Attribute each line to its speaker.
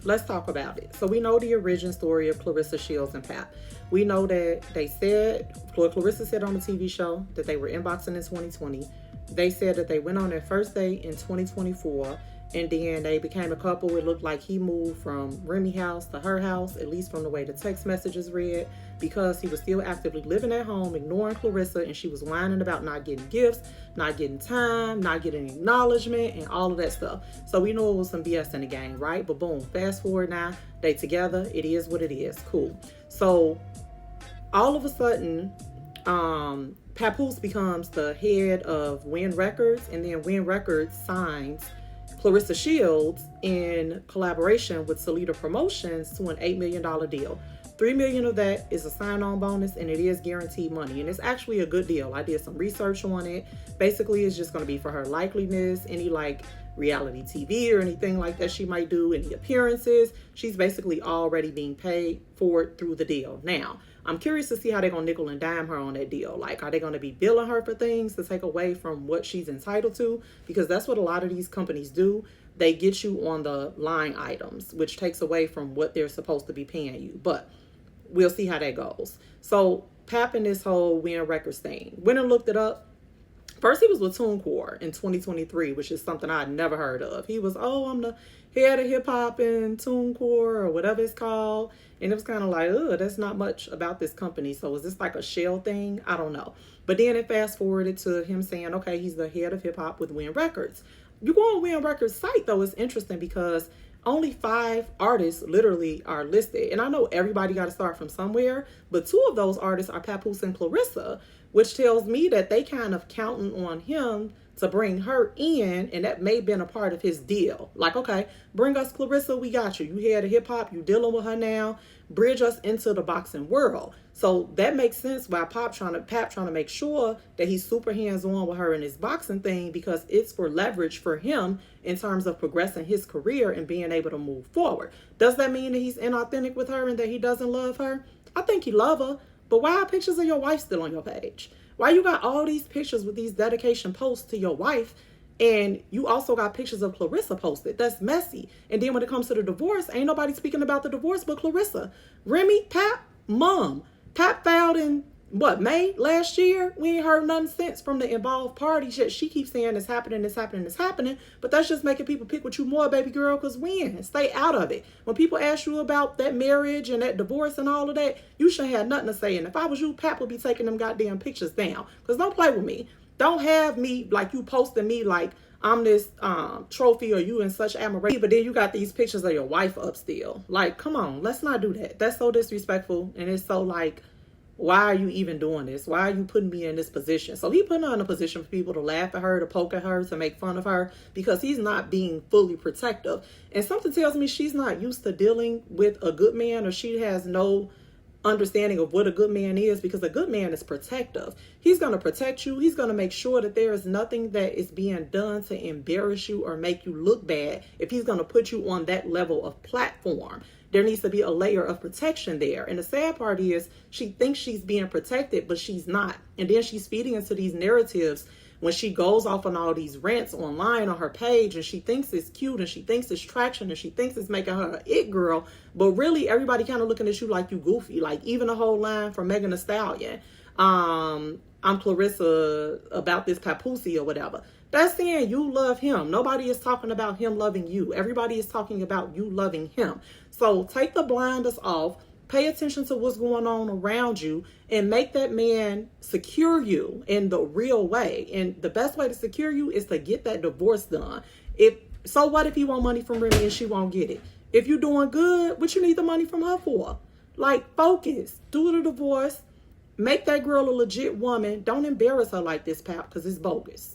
Speaker 1: let's talk about it. So we know the origin story of Claressa Shields and Pap. We know that they said, Claressa said on the TV show that they were inboxing in 2020. They said that they went on their first date in 2024, and then they became a couple. It looked like he moved from Remy house to her house, at least from the way the text messages read, because he was still actively living at home, ignoring Claressa, and she was whining about not getting gifts, not getting time, not getting acknowledgement, and all of that stuff. So we know it was some BS in the game, right? But boom, fast forward now, they together. It is what it is. Cool. So all of a sudden, Papoose becomes the head of Win Records, and then Win Records signs Claressa Shields in collaboration with Salida Promotions to an $8 million deal. $3 million of that is a sign-on bonus, and it is guaranteed money, and it's actually a good deal. I did some research on it. Basically, it's just going to be for her likeliness, any like reality TV or anything like that she might do, any appearances. She's basically already being paid for it through the deal. Now, I'm curious to see how they're going to nickel and dime her on that deal. Like, are they going to be billing her for things to take away from what she's entitled to? Because that's what a lot of these companies do. They get you on the line items, which takes away from what they're supposed to be paying you. But we'll see how that goes. So, Pap and this whole Win Records thing. Went and looked it up. First, he was with TuneCore in 2023, which is something I'd never heard of. He was, oh, I'm the head of hip hop in TuneCore or whatever it's called. And it was kind of like, oh, that's not much about this company. So is this like a shell thing? I don't know. But then it fast forwarded to him saying, okay, he's the head of hip hop with Win Records. You go on Win Records site, though, it's interesting because only 5 artists literally are listed. And I know everybody got to start from somewhere, but 2 of those artists are Papoose and Claressa, which tells me that they kind of counting on him to bring her in, and that may have been a part of his deal. Like, okay, bring us Claressa, we got you. You head of hip hop, you dealing with her now. Bridge us into the boxing world. So that makes sense why Pap trying to make sure that he's super hands-on with her in his boxing thing, because it's for leverage for him in terms of progressing his career and being able to move forward. Does that mean that he's inauthentic with her and that he doesn't love her? I think he love her, but why are pictures of your wife still on your page? Why you got all these pictures with these dedication posts to your wife, and you also got pictures of Claressa posted? That's messy. And then when it comes to the divorce, ain't nobody speaking about the divorce but Claressa. Remy, Pap, mom. Pap filed in, May last year? We ain't heard nothing since from the involved parties yet. She keeps saying it's happening, it's happening, it's happening. But that's just making people pick with you more, baby girl, because stay out of it. When people ask you about that marriage and that divorce and all of that, you shouldn't have nothing to say. And if I was you, Pap would be taking them goddamn pictures down. Because don't play with me. Don't have me like you posting me like I'm this trophy or you in such admiration, but then you got these pictures of your wife up still. Like, come on, let's not do that. That's so disrespectful, and it's so like, why are you even doing this? Why are you putting me in this position? So he put her in a position for people to laugh at her, to poke at her, to make fun of her, because he's not being fully protective. And something tells me she's not used to dealing with a good man, or she has no understanding of what a good man is, because a good man is protective. He's going to protect you. He's going to make sure that there is nothing that is being done to embarrass you or make you look bad. If he's going to put you on that level of platform, there needs to be a layer of protection there. And the sad part is she thinks she's being protected, but she's not. And then she's feeding into these narratives when she goes off on all these rants online on her page, and she thinks it's cute, and she thinks it's traction, and she thinks it's making her an it girl, but really everybody kind of looking at you like you goofy. Like even the whole line from Megan Thee Stallion, I'm Claressa about this papoose or whatever. That's saying you love him. Nobody is talking about him loving you. Everybody is talking about you loving him. So take the blinders off. Pay attention to what's going on around you and make that man secure you in the real way. And the best way to secure you is to get that divorce done. So what if he want money from Remy and she won't get it? If you're doing good, what you need the money from her for? Like, focus. Do the divorce. Make that girl a legit woman. Don't embarrass her like this, Pap, because it's bogus.